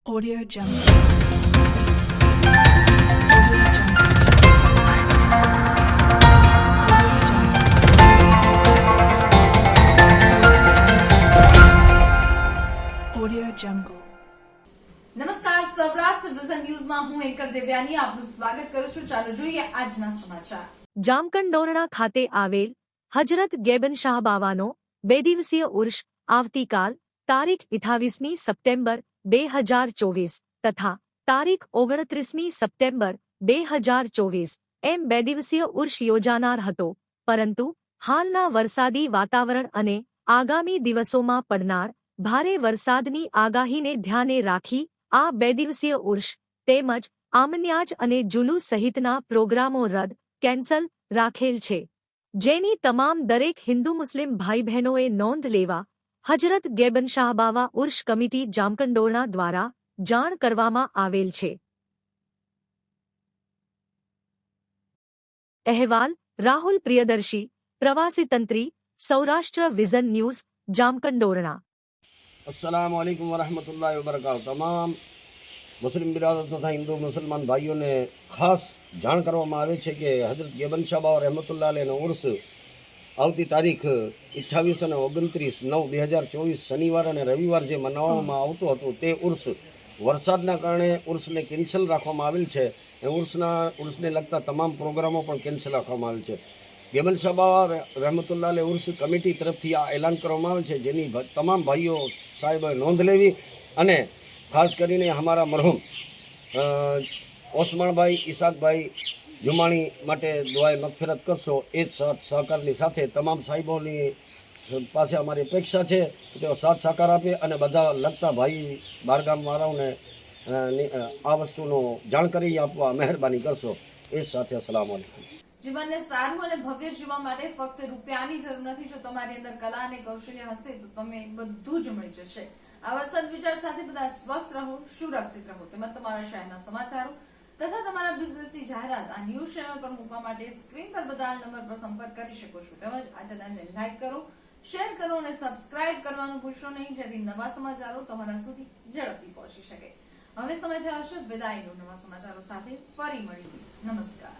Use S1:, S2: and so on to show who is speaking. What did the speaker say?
S1: Audio Jungle. Audio Jungle.
S2: નમસ્કાર, Saurashtra vision ન્યૂઝમાં હું એન્કર દેવ્યાની આપનું સ્વાગત કરું છું. ચાલો જોઈએ આજના સમાચાર.
S3: જામકંડોરણા ખાતે આવેલ હજરત ગેબન શાહ બાવાનો 2 દિવસીય ઉર્ષ આવતીકાલ તારીખ 28મી સપ્ટેમ્બર 2024 તથા તારીખ 29મી સપ્ટેમ્બર 2024 એમ 2 દિવસીય ઉર્ષ યોજાનાર હતો, પરંતુ હાલના વરસાદી વાતાવરણ અને આગામી દિવસોમાં પડનાર ભારે વરસાદની આગાહીને ધ્યાને રાખી આ 2 દિવસીય ઉર્ષ તેમજ આમન્યાજ અને જુલુસ સહિતના પ્રોગ્રામો રદ કેન્સલ રાખેલ છે, જેની તમામ દરેક હિન્દુ મુસ્લિમ ભાઈ બહેનોએ નોંધ લેવા હજરત ગેબન શાહ બાવા ઉર્ષ કમિટી જામકંડોરણા દ્વારા જાણ કરવામાં આવેલ છે. અહેવાલ રાહુલ પ્રિયદર્શી, પ્રવાસી તંત્રી, સૌરાષ્ટ્ર વિઝન ન્યૂઝ, જામકંડોરણા.
S4: अस्सलामु अलैकुम वरहमतुल्लाहि वबरकातुहू। तमाम मुस्लिम बिरादर तथा हिंदू मुसलमान भाइयों ने खास जाण करवामां आवे छे के हजरत गेबन शाह बावा रहमतुल्लाह अलैहनो उर्स आवती तारीख 28 અને 29/9/2024 શનિવાર અને રવિવાર જે મનાવવામાં આવતો હતો તે ઉર્સ વરસાદના કારણે ઉર્સને કેન્સલ રાખવામાં આવેલ છે. ઉર્સને લગતા તમામ પ્રોગ્રામો પણ કેન્સલ રાખવામાં આવેલ છે. ગેબન શાહ બાવા રહેમતુલ્લાહ અલૈહ ઉર્સ કમિટી તરફથી આ એલાન કરવામાં આવે છે, જેની તમામ ભાઈઓ સાહેબોએ નોંધ લેવી અને ખાસ કરીને અમારા મરહુમ ઓસમાણભાઈ ઈસાકભાઈ જુમાણી માટે દુઆએ મગફિરત કરશો. એ જ સાથ સહકારની સાથે તમામ સાહેબોની પાસે અમારી અપેક્ષા છે કે તેઓ સાથ સહકાર આપે અને બધા લગતા ભાઈ બારગામવાળાઓને આ વસ્તુનો જાણકારી આપવા મહેરબાની કરશો. એ જ સાથે અસલામ વાલેકુમ.
S2: જીવનને સારું અને ભવ્ય જીવવા માટે ફક્ત રૂપિયાની જરૂર નથી. જો તમારી અંદર કલા અને કૌશલ્ય હશે તો તમે બધું જ મળી જશે. આવા સદવિચાર સાથે બધા સ્વસ્થ રહો, સુરક્ષિત રહો. તેમજ તમારા શહેરના સમાચારો તથા તમારા બિઝનેસની જાહેરાત આ ન્યૂઝ ચેનલ પર મૂકવા માટે સ્ક્રીન પર બધા નંબર પર સંપર્ક કરી શકો છો. તેમજ આ ચેનલને લાઈક કરો, શેર કરો અને સબસ્ક્રાઇબ કરવાનું ભૂલશો નહીં, જેથી નવા સમાચારો તમારા સુધી ઝડપથી પહોંચી શકે. હવે સમય થયો છે વિદાયનો. નવા સમાચારો સાથે ફરી મળીશું. નમસ્કાર.